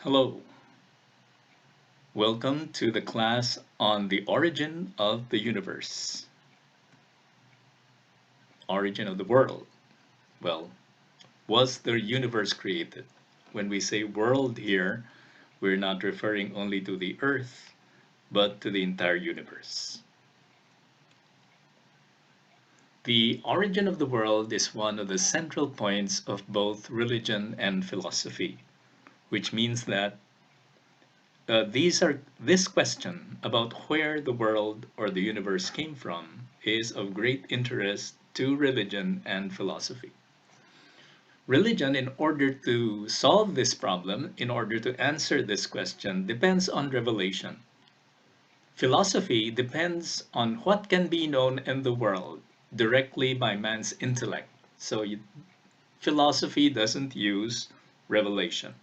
Hello, welcome to the class on the origin of the universe, origin of the world. Well, was the universe created? When we say world here, we're not referring only to the earth, but to the entire universe. The origin of the world is one of the central points of both religion and philosophy, which means that this question about where the world or the universe came from is of great interest to religion and philosophy. Religion, in order to solve this problem, in order to answer this question, depends on revelation. Philosophy depends on what can be known in the world directly by man's intellect. Philosophy doesn't use revelation.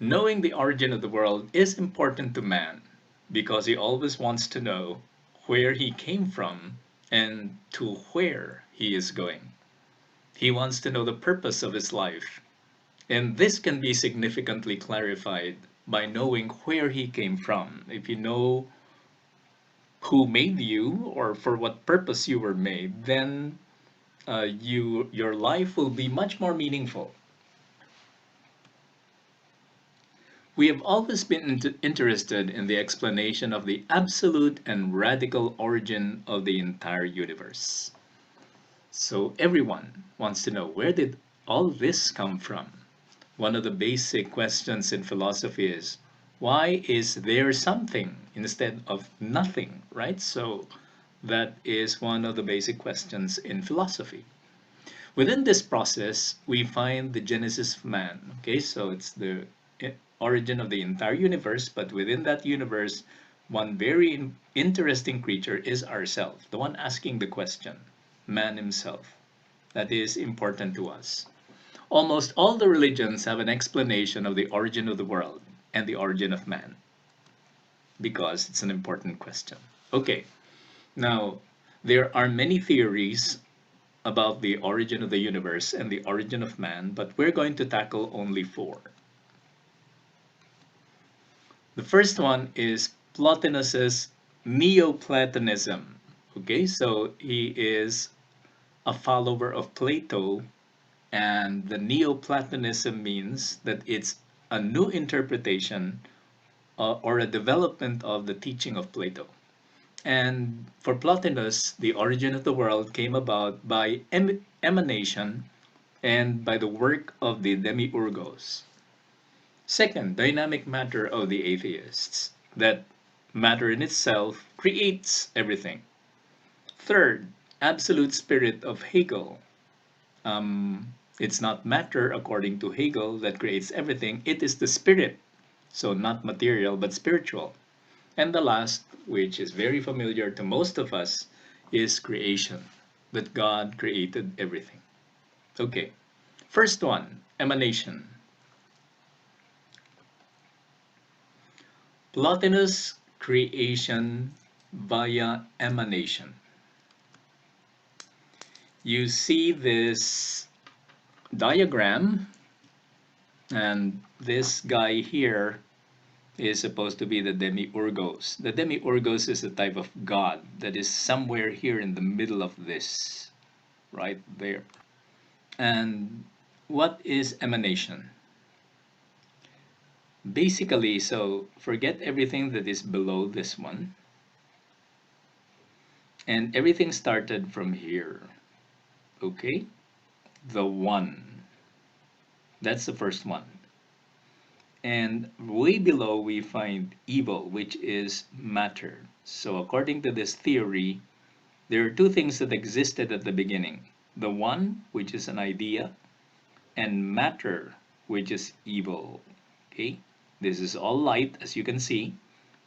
Knowing the origin of the world is important to man because he always wants to know where he came from and to where he is going. He wants to know the purpose of his life, and this can be significantly clarified by knowing where he came from. If you know who made you or for what purpose you were made, then your life will be much more meaningful. We have always been interested in the explanation of the absolute and radical origin of the entire universe. So everyone wants to know, where did all this come from? One of the basic questions in philosophy is, why is there something instead of nothing, right? So that is one of the basic questions in philosophy. Within this process, we find the genesis of man. Okay, so it's the origin of the entire universe, but within that universe, one very interesting creature is ourself, the one asking the question, man himself. That is important to us. Almost all the religions have an explanation of the origin of the world and the origin of man because it's an important question. Okay, now there are many theories about the origin of the universe and the origin of man, but we're going to tackle only four. The first one is Plotinus's Neoplatonism. Okay, so he is a follower of Plato, and the Neoplatonism means that it's a new interpretation or a development of the teaching of Plato. And for Plotinus, the origin of the world came about by emanation and by the work of the demiurgos. Second, dynamic matter of the atheists, that matter in itself creates everything. Third, absolute spirit of Hegel. It's not matter, according to Hegel, that creates everything, it is the spirit. So, not material, but spiritual. And the last, which is very familiar to most of us, is creation, that God created everything. Okay, first one, emanation. Plotinus creation via emanation. You see this diagram, and this guy here is supposed to be the demiurgos. The demiurgos is a type of god that is somewhere here in the middle of this, right there. And what is emanation? Basically, so forget everything that is below this one, and everything started from here. Okay, the one, that's the first one. And way below we find evil, which is matter. So according to this theory, there are two things that existed at the beginning: the one, which is an idea, and matter, which is evil. Okay, this is all light, as you can see,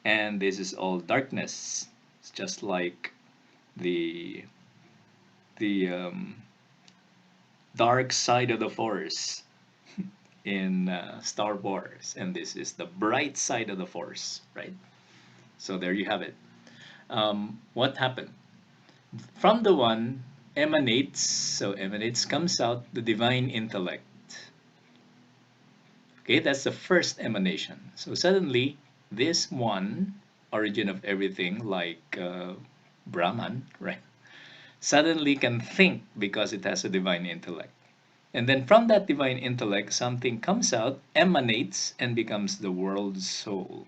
and this is all darkness. It's just like the the dark side of the force in Star Wars, and this is the bright side of the force, right? So there you have it. What happened? From the one emanates, so emanates comes out the divine intellect. Okay, that's the first emanation. So suddenly, this one, origin of everything, like Brahman, right? Suddenly can think because it has a divine intellect. And then from that divine intellect, something comes out, emanates, and becomes the world's soul.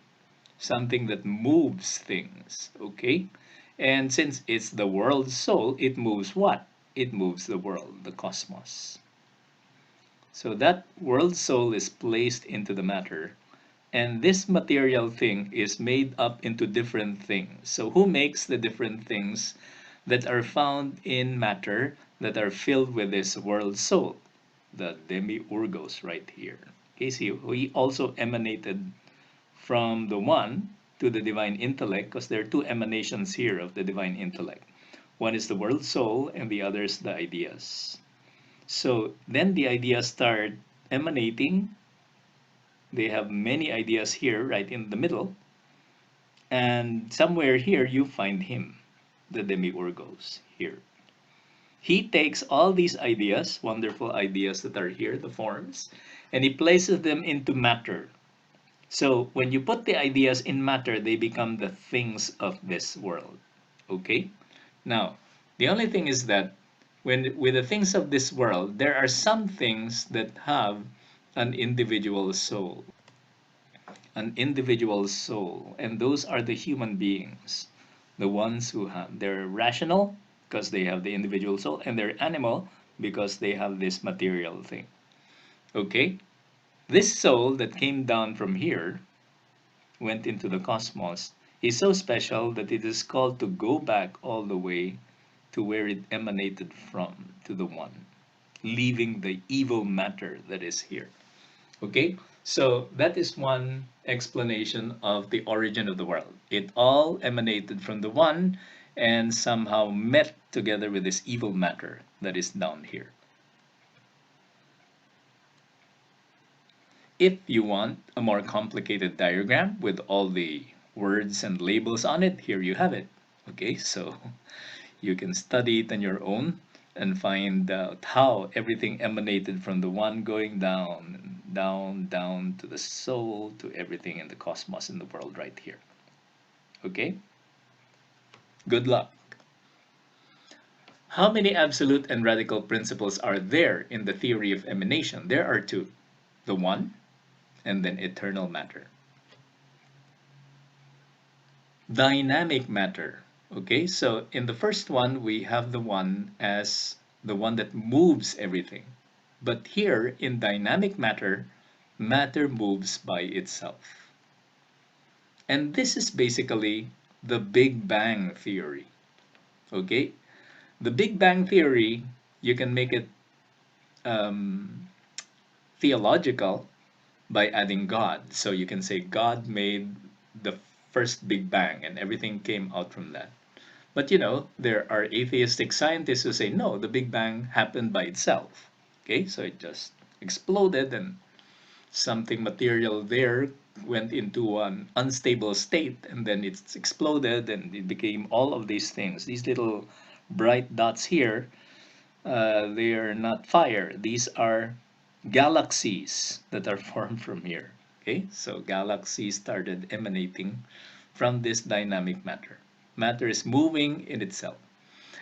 Something that moves things, okay? And since it's the world's soul, it moves what? It moves the world, the cosmos. So that world soul is placed into the matter, and this material thing is made up into different things. So who makes the different things that are found in matter that are filled with this world soul? The demiurgos right here. Okay, see, we also emanated from the one to the divine intellect because there are two emanations here of the divine intellect. One is the world soul and the other is the ideas. So then the ideas start emanating. They have many ideas here, right in the middle. And somewhere here you find him, the demiurgos here. He takes all these ideas, wonderful ideas that are here, the forms, and he places them into matter. So when you put the ideas in matter, they become the things of this world. Okay? Now, the only thing is that when with the things of this world, there are some things that have an individual soul. An individual soul, and those are the human beings, the ones who have they're rational because they have the individual soul, and they're animal because they have this material thing. Okay, this soul that came down from here went into the cosmos is so special that it is called to go back all the way to where it emanated from, to the one, leaving the evil matter that is here. Okay, so that is one explanation of the origin of the world. It all emanated from the one and somehow met together with this evil matter that is down here. If you want a more complicated diagram with all the words and labels on it, here you have it. Okay, so you can study it on your own and find out how everything emanated from the one going down, down, down to the soul, to everything in the cosmos, in the world right here. Okay? Good luck. How many absolute and radical principles are there in the theory of emanation? There are two, the one and then eternal matter. Dynamic matter. Okay, so in the first one, we have the one as the one that moves everything. But here in dynamic matter, matter moves by itself. And this is basically the Big Bang theory. Okay, the Big Bang theory, you can make it um, theological by adding God. So you can say God made the first Big Bang and everything came out from that. But you know, there are atheistic scientists who say, no, the Big Bang happened by itself. Okay, so it just exploded and something material there went into an unstable state and then it's exploded and it became all of these things. These little bright dots here, they are not fire. These are galaxies that are formed from here. Okay, so galaxies started emanating from this dynamic matter. Matter is moving in itself.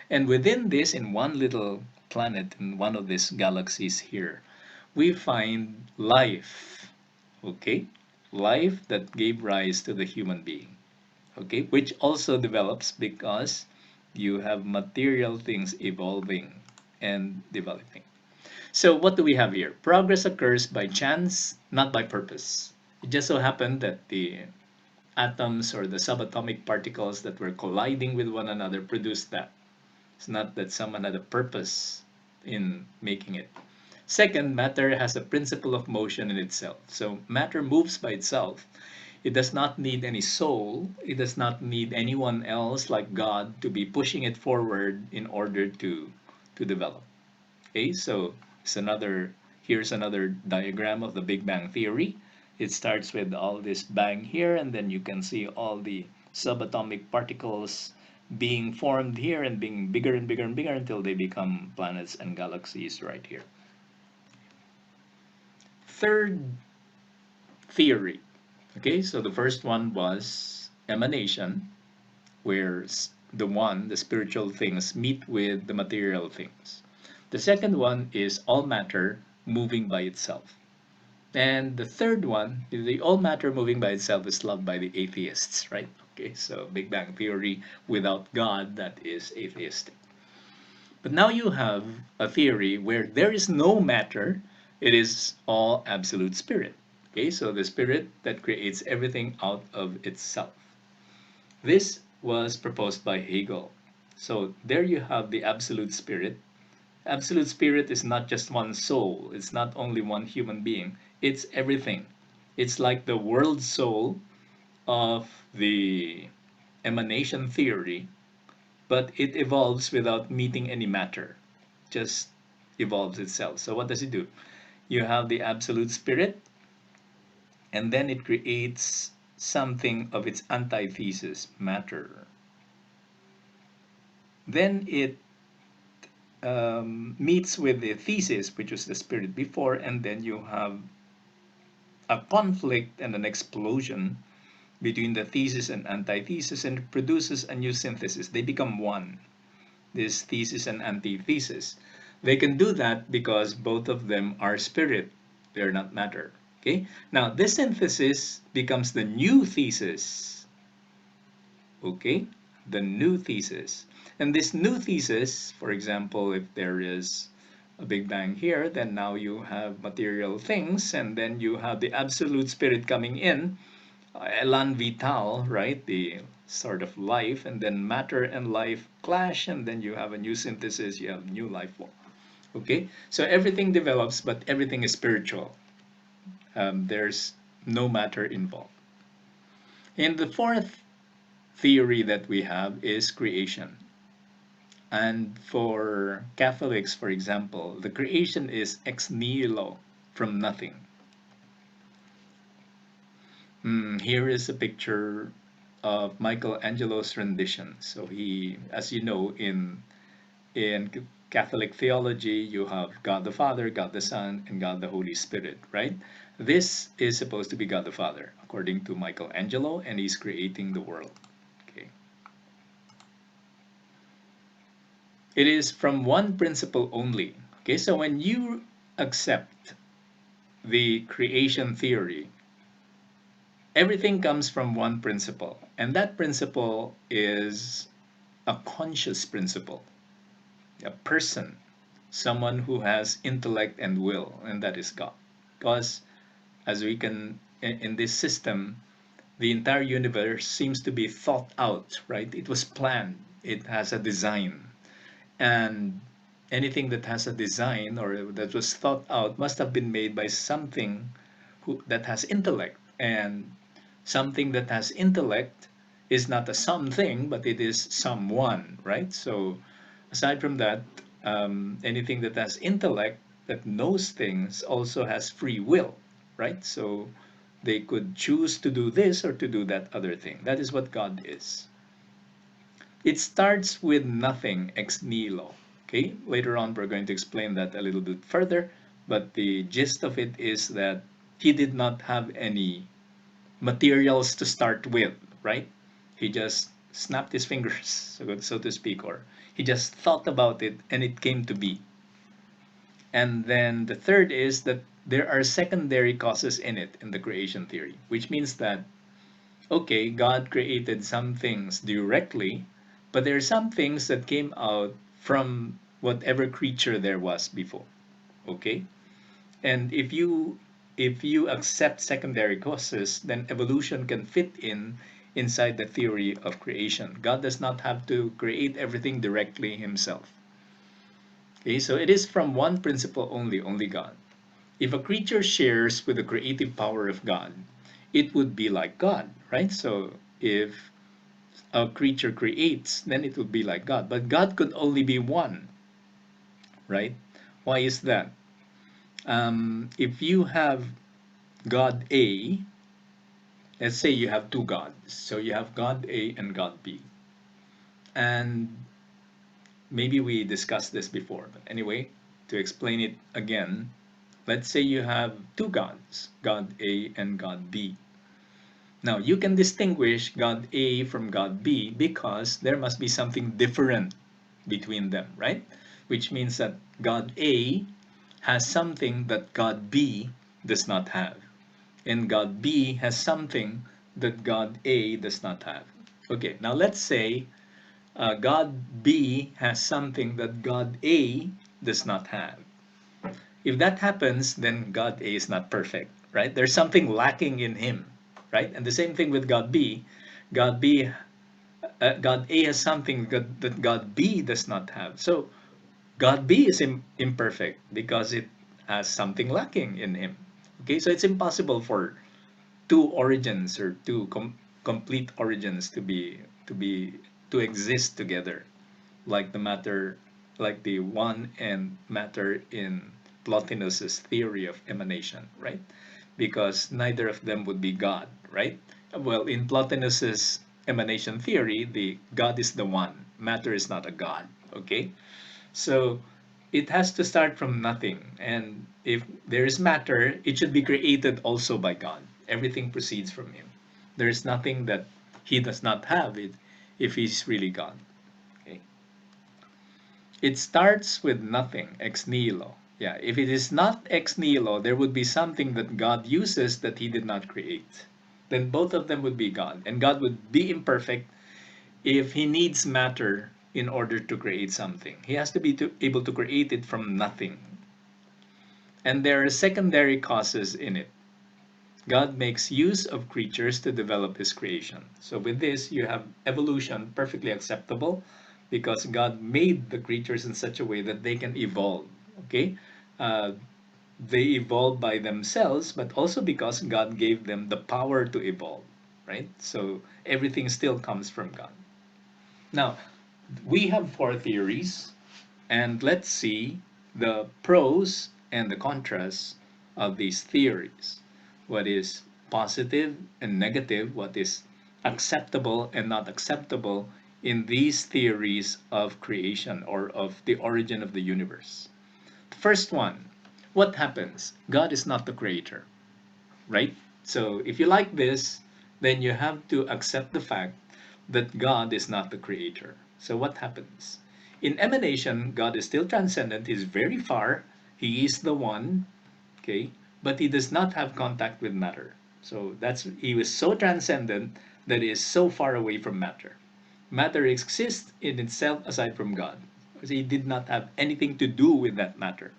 And within this, in one little planet, in one of these galaxies here, we find life. Okay? Life that gave rise to the human being. Okay? Which also develops because you have material things evolving and developing. So what do we have here? Progress occurs by chance, not by purpose. It just so happened that the atoms or the subatomic particles that were colliding with one another produced that. It's not that someone had a purpose in making it. Second, matter has a principle of motion in itself. So matter moves by itself. It does not need any soul. It does not need anyone else like God to be pushing it forward in order to develop. Okay, so here's another diagram of the Big Bang Theory. It starts with all this bang here, and then you can see all the subatomic particles being formed here and being bigger and bigger and bigger until they become planets and galaxies right here. Third theory. Okay, so the first one was emanation, where the spiritual things meet with the material things. The second one is all matter moving by itself. And the third one, the all matter moving by itself, is loved by the atheists, right? Okay, so Big Bang Theory without God, that is atheistic. But now you have a theory where there is no matter, it is all absolute spirit. Okay, so the spirit that creates everything out of itself. This was proposed by Hegel. So there you have the absolute spirit. Absolute spirit is not just one soul, it's not only one human being, it's everything. It's like the world soul of the emanation theory, but it evolves without meeting any matter, just evolves itself. So, what does it do? You have the absolute spirit, and then it creates something of its antithesis, matter. Then it meets with the thesis, which was the spirit before, and then you have a conflict and an explosion between the thesis and antithesis, and it produces a new synthesis. They become one, this thesis and antithesis. They can do that because both of them are spirit, they're not matter. Okay, now this synthesis becomes the new thesis. Okay, the new thesis. And this new thesis, for example, if there is a Big Bang here, then now you have material things, and then you have the absolute spirit coming in, elan vital, right? The sort of life, and then matter and life clash, and then you have a new synthesis, you have new life form. Okay, so everything develops, but everything is spiritual. There's no matter involved. And the fourth theory that we have is creation. And for Catholics, for example, the creation is ex nihilo, from nothing. Here is a picture of Michelangelo's rendition. So he, as you know, in Catholic theology, you have God the Father, God the Son, and God the Holy Spirit, right? This is supposed to be God the Father, according to Michelangelo, and he's creating the world. Okay. It is from one principle only. Okay, so when you accept the creation theory, everything comes from one principle, and that principle is a conscious principle, a person, someone who has intellect and will, and that is God. Because as we can, in this system, the entire universe seems to be thought out, right? It was planned, it has a design, and anything that has a design or that was thought out must have been made by something that has intellect. And something that has intellect is not a something, but it is someone, right? So aside from that, anything that has intellect that knows things also has free will, right? So they could choose to do this or to do that other thing. That is what God is. It starts with nothing, ex nihilo. Okay, later on we're going to explain that a little bit further, but the gist of it is that he did not have any materials to start with, right? He just snapped his fingers, so to speak, or he just thought about it and it came to be. And then the third is that there are secondary causes in it in the creation theory, which means that, okay, God created some things directly, but there are some things that came out from whatever creature there was before. Okay? And if you accept secondary causes, then evolution can fit inside the theory of creation. God does not have to create everything directly himself. Okay, so it is from one principle only God. If a creature shares with the creative power of God, it would be like God, right? So if a creature creates, then it would be like God. But God could only be one, right? Why is that? If you have God A, let's say you have two gods. So you have God A and God B. And maybe we discussed this before, but anyway, to explain it again, Let's say you have two gods, God A and God B. Now, you can distinguish God A from God B because there must be something different between them, right? Which means that God A has something that God B does not have, and God B has something that God A does not have. Okay, now let's say God B has something that God A does not have. If that happens, then God A is not perfect, right? There's something lacking in him, right? And the same thing with God B. God B, God A has something that God B does not have. So God B is imperfect because it has something lacking in him. Okay, so it's impossible for two origins or two complete origins to be to exist together, like the matter, like the one and matter in Plotinus's theory of emanation, right? Because neither of them would be God, right? Well, in Plotinus's emanation theory, the God is the one, matter is not a God, okay? So it has to start from nothing. And if there is matter, it should be created also by God. Everything proceeds from him. There is nothing that he does not have it if he's really God. Okay? It starts with nothing, ex nihilo. Yeah, if it is not ex nihilo, there would be something that God uses that he did not create. Then both of them would be God. And God would be imperfect if he needs matter in order to create something. He has to be able to create it from nothing. And there are secondary causes in it. God makes use of creatures to develop his creation. So with this, you have evolution perfectly acceptable because God made the creatures in such a way that they can evolve. Okay? Uh, they evolve by themselves, but also because God gave them the power to evolve. Right? So everything still comes from God. Now, we have four theories, and let's see the pros and the contrasts of these theories. What is positive and negative, what is acceptable and not acceptable in these theories of creation or of the origin of the universe. First one, what happens? God is not the creator, right? So if you like this, then you have to accept the fact that God is not the creator. So what happens? In emanation, God is still transcendent, he's very far, he is the one, okay, but he does not have contact with matter. So that's he was so transcendent that he is so far away from matter. Matter exists in itself aside from God. He did not have anything to do with that matter,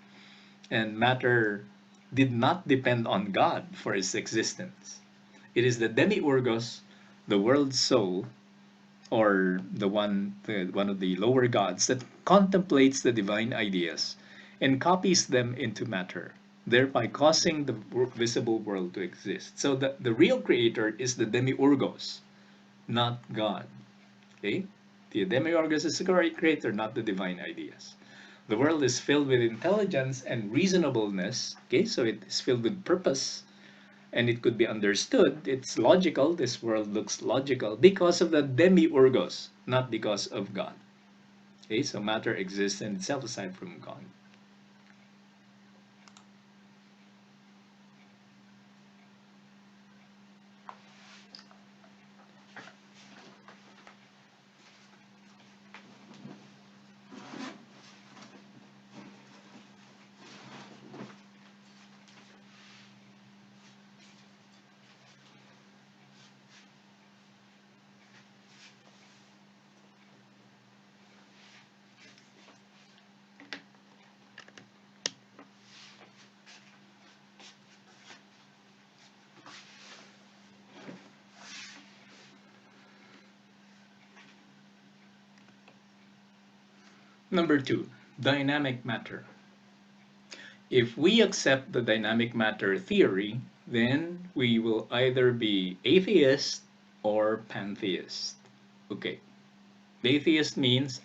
and matter did not depend on God for its existence. It is the demiurgos, the world soul, or one of the lower gods that contemplates the divine ideas and copies them into matter, thereby causing the visible world to exist. So the real creator is the demiurgos, not God. Okay? The demiurgos is the creator, not the divine ideas. The world is filled with intelligence and reasonableness. Okay, so it is filled with purpose and it could be understood. It's logical. This world looks logical because of the demiurgos, not because of God. Okay, so matter exists in itself aside from God. Number two, dynamic matter. If we accept the dynamic matter theory, then we will either be atheist or pantheist. Okay, atheist means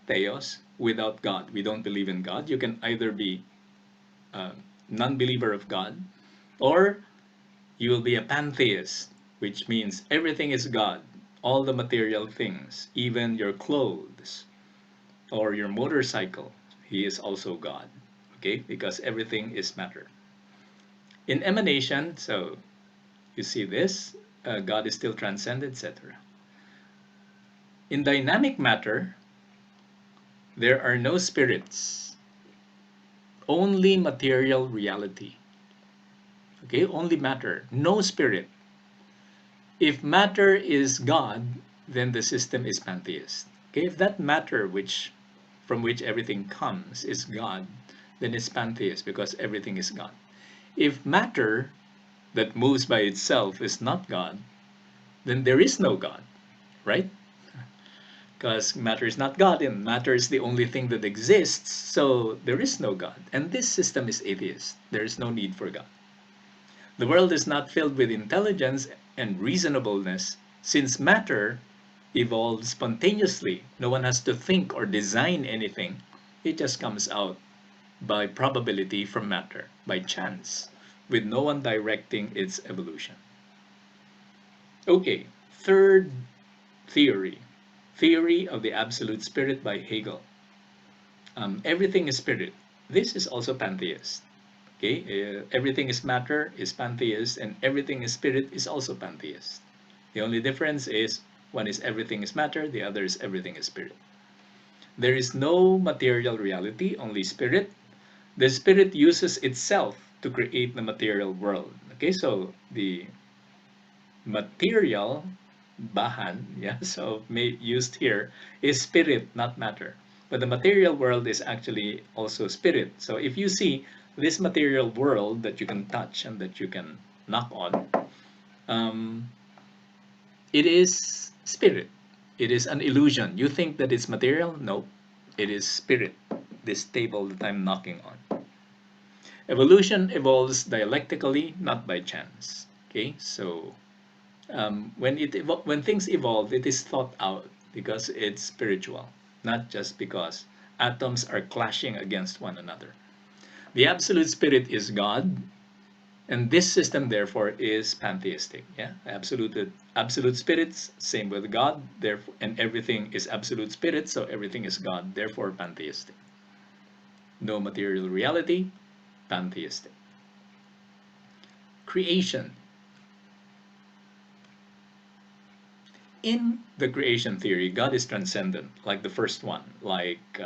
theos, without God. We don't believe in God. You can either be a non-believer of God, or you will be a pantheist, which means everything is God. All the material things, even your clothes or your motorcycle, he is also God. Okay, because everything is matter. In emanation, so you see this, God is still transcendent, etc. In dynamic matter, there are no spirits, only material reality. Okay, only matter, no spirit. If matter is God, then the system is pantheist. Okay, if that matter which from which everything comes is God, then it's pantheist because everything is God. If matter that moves by itself is not God, then there is no God, right? Because matter is not God and matter is the only thing that exists, so there is no God. And this system is atheist. There is no need for God. The world is not filled with intelligence and reasonableness since matter evolves spontaneously. No one has to think or design anything. It just comes out by probability from matter, by chance, with no one directing its evolution. Okay, third theory. Theory of the Absolute Spirit by Hegel. Everything is spirit. This is also pantheist. Okay, everything is matter is pantheist, and everything is spirit is also pantheist. The only difference is one is everything is matter, the other is everything is spirit. There is no material reality, only spirit. The spirit uses itself to create the material world. Okay, so the material bahan, yeah, so used here is spirit, not matter. But the material world is actually also spirit. So if you see this material world that you can touch and that you can knock on, um, it is spirit. It is an illusion. You think that it's material? No, it is spirit. This table that I'm knocking on. Evolution evolves dialectically, not by chance. Okay, so when things evolve, it is thought out because it's spiritual, not just because atoms are clashing against one another. The absolute spirit is God, and this system therefore is pantheistic. Yeah, absolute spirits, same with God, therefore, and everything is absolute spirit, so everything is God, therefore pantheistic. No material reality, pantheistic. Creation. In the creation theory, God is transcendent, like the first one, like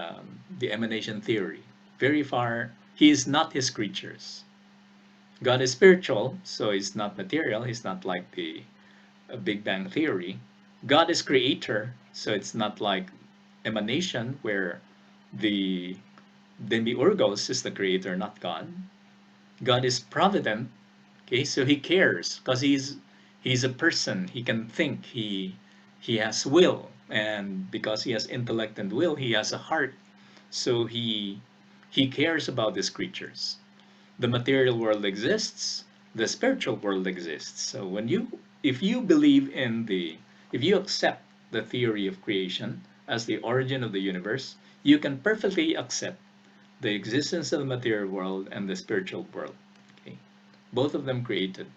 the emanation theory. Very far, He is not His creatures. God is spiritual, so He's not material. He's not like the Big Bang theory. God is creator, so it's not like emanation, where the demiurgos is the creator, not God. God is provident, okay, so He cares because He's a person. He can think. He has will, and because He has intellect and will, He has a heart. So He cares about His creatures. The material world exists. The spiritual world exists. So if you believe if you accept the theory of creation as the origin of the universe, you can perfectly accept the existence of the material world and the spiritual world. Okay? Both of them created.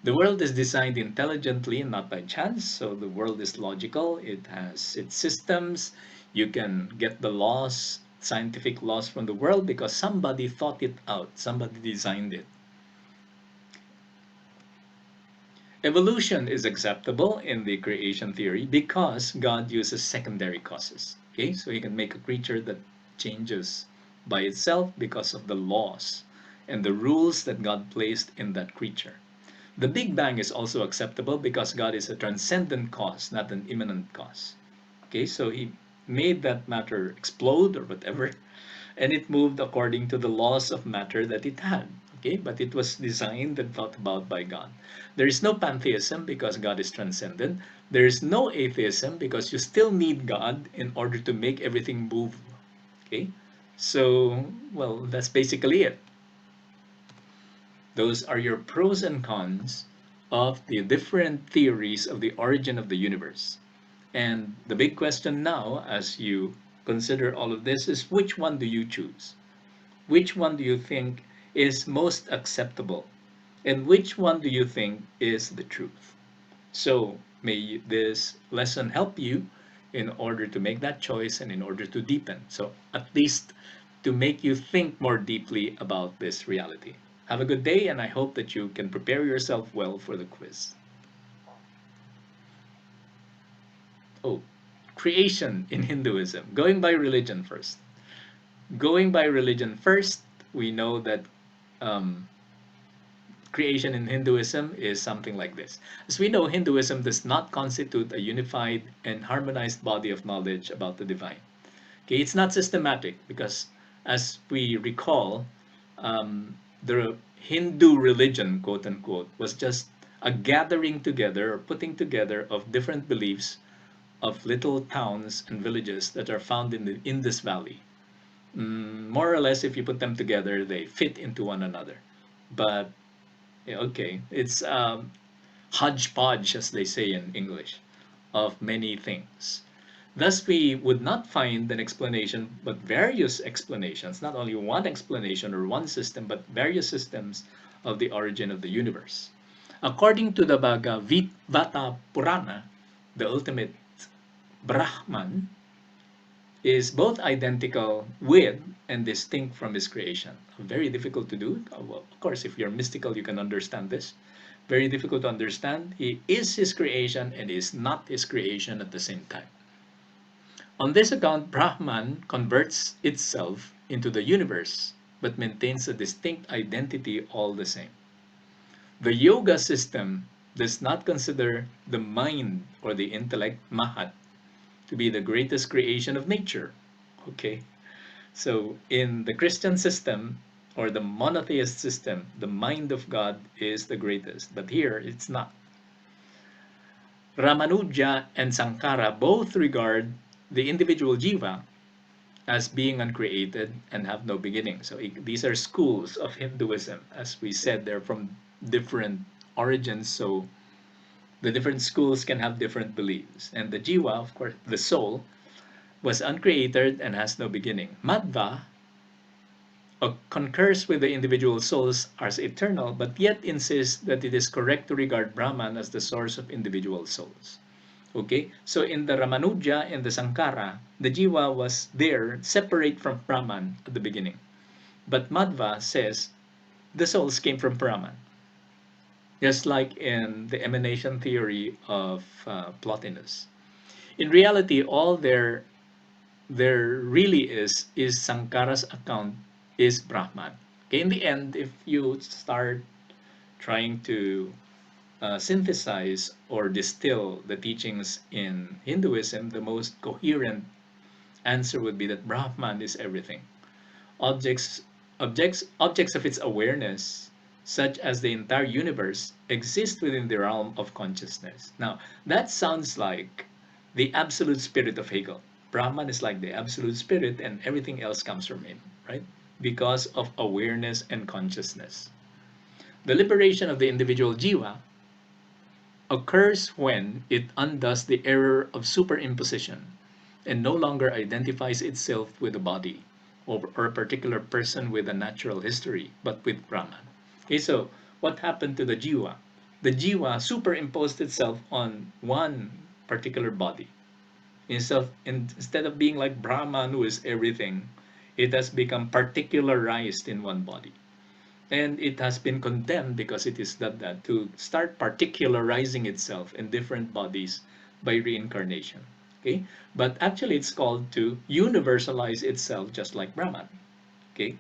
The world is designed intelligently and not by chance, so the world is logical. It has its systems. You can get the laws, scientific laws from the world because somebody thought it out, somebody designed it. Evolution is acceptable in the creation theory because God uses secondary causes. Okay, so He can make a creature that changes by itself because of the laws and the rules that God placed in that creature. The Big Bang is also acceptable because God is a transcendent cause, not an immanent cause. Okay, so He made that matter explode or whatever, and it moved according to the laws of matter that it had. Okay, but it was designed and thought about by God. There is no pantheism because God is transcendent. There is no atheism because you still need God in order to make everything move. Okay, so well, that's basically it. Those are your pros and cons of the different theories of the origin of the universe. And the big question now, as you consider all of this, is which one do you choose? Which one do you think is most acceptable? And which one do you think is the truth? So may this lesson help you in order to make that choice and in order to deepen. So at least to make you think more deeply about this reality. Have a good day, and I hope that you can prepare yourself well for the quiz. Oh, creation in Hinduism. Going by religion first. Going by religion first, we know that um, creation in Hinduism is something like this. As we know, Hinduism does not constitute a unified and harmonized body of knowledge about the divine. Okay, it's not systematic because, as we recall, the Hindu religion, quote unquote, was just a gathering together or putting together of different beliefs of little towns and villages that are found in the Indus Valley. More or less, if you put them together, they fit into one another. But yeah, okay, it's hodgepodge, as they say in English, of many things. Thus, we would not find an explanation, but various explanations, not only one explanation or one system, but various systems of the origin of the universe. According to the Bhagavata Purana, the ultimate Brahman is both identical with and distinct from his creation. Very difficult to do. Well, of course, if you're mystical, you can understand this. Very difficult to understand. He is his creation and is not his creation at the same time. On this account, Brahman converts itself into the universe, but maintains a distinct identity all the same. The yoga system does not consider the mind or the intellect, Mahat, to be the greatest creation of nature. Okay? So in the Christian system or the monotheist system, the mind of God is the greatest. But here, it's not. Ramanuja and Sankara both regard the individual jiva as being uncreated and have no beginning. So these are schools of Hinduism. As we said, they're from different origins, so the different schools can have different beliefs. And the jiva, of course, the soul, was uncreated and has no beginning. Madhva concurs with the individual souls as eternal, but yet insists that it is correct to regard Brahman as the source of individual souls. Okay, so in the Ramanuja and the Sankara, the Jiva was there, separate from Brahman at the beginning. But Madhva says the souls came from Brahman, just like in the emanation theory of Plotinus. In reality, all there really is Sankara's account is Brahman. Okay, in the end, if you start trying to synthesize or distill the teachings in Hinduism, the most coherent answer would be that Brahman is everything. Objects, objects of its awareness, such as the entire universe, exist within the realm of consciousness. Now, that sounds like the absolute spirit of Hegel. Brahman is like the absolute spirit, and everything else comes from him, right? Because of awareness and consciousness. The liberation of the individual jiva occurs when it undoes the error of superimposition and no longer identifies itself with a body or a particular person with a natural history, but with Brahman. Okay, so what happened to the jiva? The jiva superimposed itself on one particular body. Instead of being like Brahman, who is everything, it has become particularized in one body. And it has been condemned because it is that to start particularizing itself in different bodies by reincarnation. Okay, but actually it's called to universalize itself just like Brahman. Okay,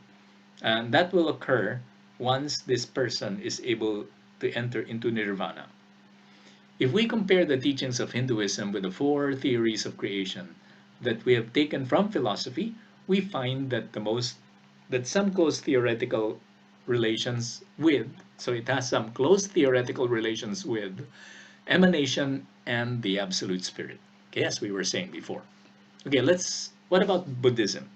and that will occur once this person is able to enter into nirvana. If we compare the teachings of Hinduism with the four theories of creation that we have taken from philosophy, we find that some close theoretical relations with, so it has some close theoretical relations with emanation and the absolute spirit. Okay, as we were saying before. Okay, what about Buddhism?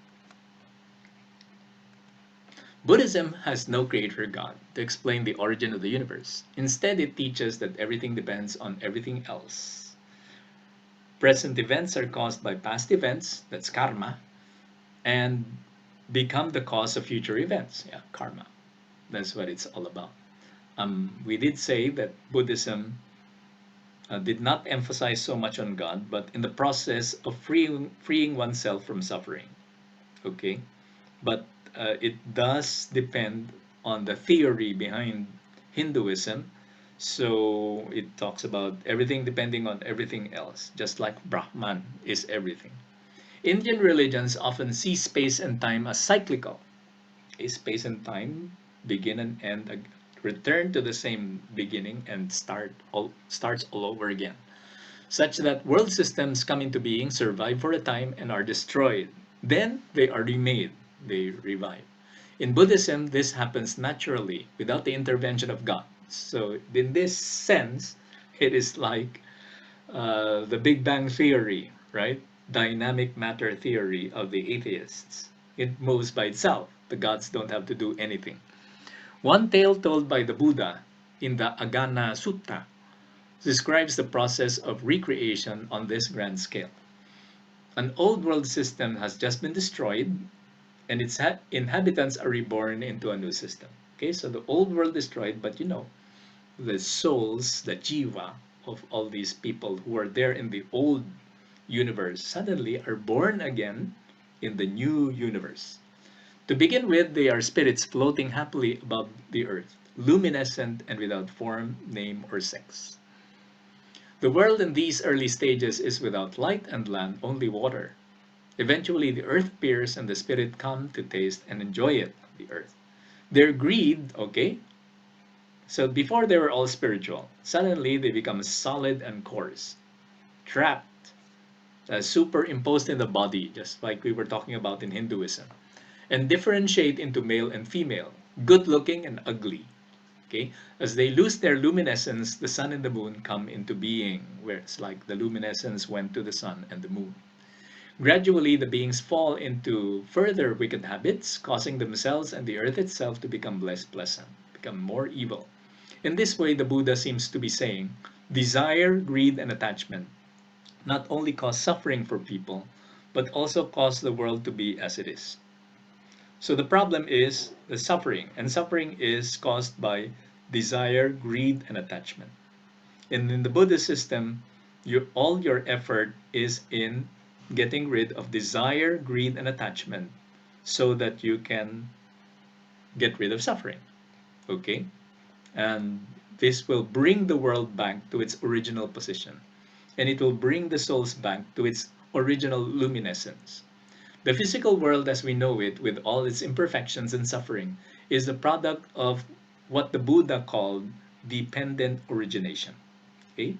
Buddhism has no creator God to explain the origin of the universe. Instead, it teaches that everything depends on everything else. Present events are caused by past events, that's karma, and become the cause of future events, yeah, karma. That's what it's all about. We did say that Buddhism did not emphasize so much on God, but in the process of freeing oneself from suffering. Okay, but it does depend on the theory behind Hinduism. So it talks about everything depending on everything else, just like Brahman is everything. Indian religions often see space and time as cyclical. Space and time begin and end, return to the same beginning and starts all over again, such that world systems come into being, survive for a time, and are destroyed. Then they are remade, they revive. In Buddhism, this happens naturally without the intervention of God. So, in this sense, it is like the Big Bang Theory, right? Dynamic matter theory of the atheists. It moves by itself. The gods don't have to do anything. One tale told by the Buddha in the Agana Sutta describes the process of recreation on this grand scale. An old world system has just been destroyed, and its inhabitants are reborn into a new system. Okay, so the old world destroyed, but the souls, the jiva of all these people who are there in the old universe suddenly are born again in the new universe. To begin with, they are spirits floating happily above the earth, luminescent and without form, name, or sex. The world in these early stages is without light and land, only water. Eventually, the earth appears and the spirit come to taste and enjoy it, the earth. Their greed, okay, so before they were all spiritual, suddenly they become solid and coarse, trapped, superimposed in the body, just like we were talking about in Hinduism, and differentiate into male and female, good looking and ugly. Okay, as they lose their luminescence, the sun and the moon come into being, where it's like the luminescence went to the sun and the moon. Gradually, the beings fall into further wicked habits, causing themselves and the earth itself to become less pleasant, become more evil. In this way, the Buddha seems to be saying desire, greed, and attachment not only cause suffering for people, but also cause the world to be as it is. So the problem is the suffering, and suffering is caused by desire, greed, and attachment. And in the Buddhist system, all your effort is in getting rid of desire, greed, and attachment so that you can get rid of suffering. Okay? And this will bring the world back to its original position. And it will bring the souls back to its original luminescence. The physical world as we know it, with all its imperfections and suffering, is the product of what the Buddha called dependent origination. Okay?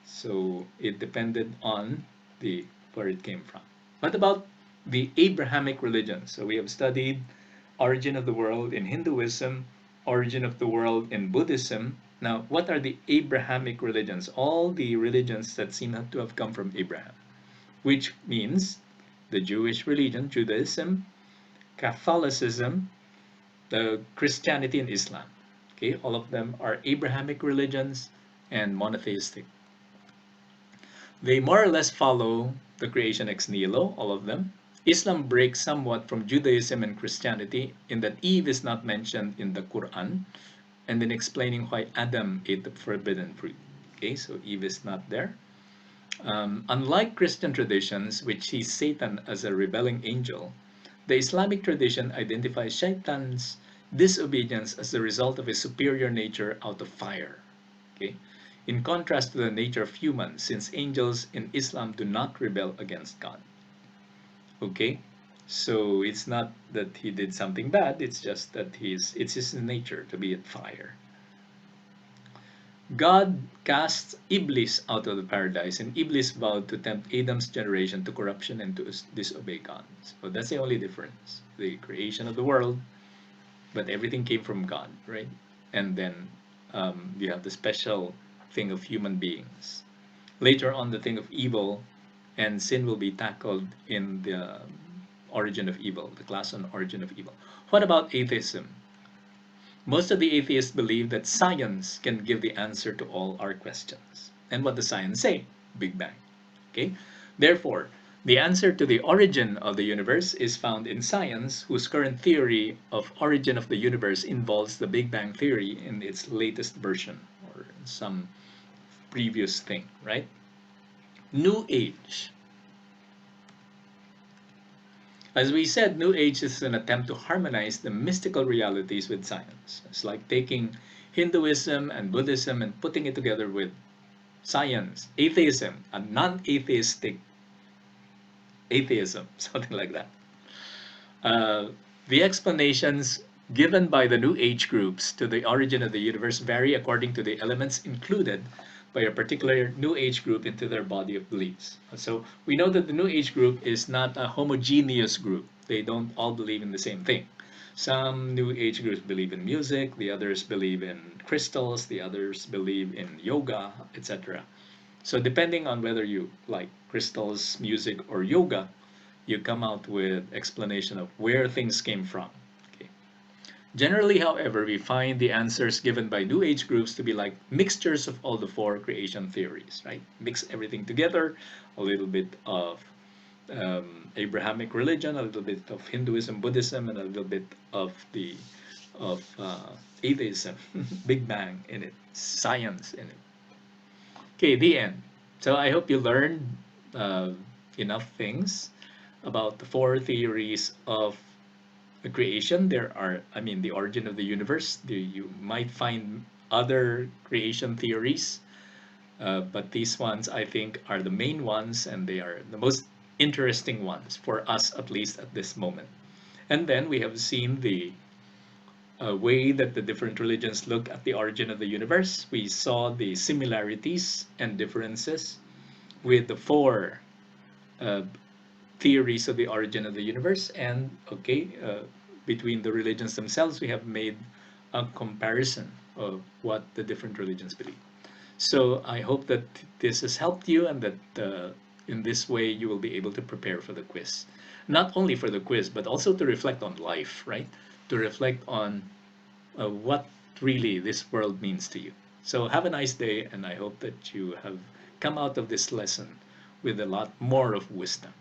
So it depended on the where it came from. What about the Abrahamic religions? So we have studied origin of the world in Hinduism, origin of the world in Buddhism. Now, what are the Abrahamic religions? All the religions that seem to have come from Abraham, which means the Jewish religion, Judaism, Catholicism, the Christianity, and Islam. Okay, all of them are Abrahamic religions and monotheistic. They more or less follow the creation ex nihilo, all of them. Islam breaks somewhat from Judaism and Christianity in that Eve is not mentioned in the Quran, and then explaining why Adam ate the forbidden fruit. Okay, so Eve is not there. Unlike Christian traditions, which see Satan as a rebelling angel, the Islamic tradition identifies Shaitan's disobedience as the result of his superior nature out of fire. Okay? In contrast to the nature of humans, since angels in Islam do not rebel against God. Okay? So it's not that he did something bad, it's just that it's his nature to be at fire. God cast Iblis out of the paradise, and Iblis vowed to tempt Adam's generation to corruption and to disobey God. So that's the only difference. The creation of the world, but everything came from God, right? And then you have the special thing of human beings. Later on, the thing of evil and sin will be tackled in the origin of evil, the class on origin of evil. What about atheism? Most of the atheists believe that science can give the answer to all our questions. And what does science say? Big Bang. Okay? Therefore, the answer to the origin of the universe is found in science, whose current theory of origin of the universe involves the Big Bang theory in its latest version, or some previous thing, right? New Age. As we said, New Age is an attempt to harmonize the mystical realities with science. It's like taking Hinduism and Buddhism and putting it together with science, atheism, a non-atheistic atheism, something like that. Uh, the explanations given by the New Age groups to the origin of the universe vary according to the elements included by a particular New Age group into their body of beliefs. So we know that the New Age group is not a homogeneous group. They don't all believe in the same thing. Some New Age groups believe in music, the others believe in crystals, the others believe in yoga, etc. So depending on whether you like crystals, music, or yoga, you come out with explanation of where things came from. Okay. Generally, however, we find the answers given by New Age groups to be like mixtures of all the four creation theories, right? Mix everything together, a little bit of Abrahamic religion, a little bit of Hinduism, Buddhism, and a little bit of the of atheism, Big Bang in it, science in it. Okay, the end. So I hope you learned uh, enough things about the four theories of the creation. There are, I mean, the origin of the universe. You might find other creation theories, but these ones I think are the main ones, and they are the most interesting ones for us, at least at this moment. And then we have seen the way that the different religions look at the origin of the universe. We saw the similarities and differences with the four uh, theories of the origin of the universe, and between the religions themselves we have made a comparison of what the different religions believe. So I hope that this has helped you, and that in this way you will be able to prepare for the quiz, not only for the quiz but also to reflect on life, right? To reflect on what really this world means to you. So have a nice day, and I hope that you have come out of this lesson with a lot more of wisdom.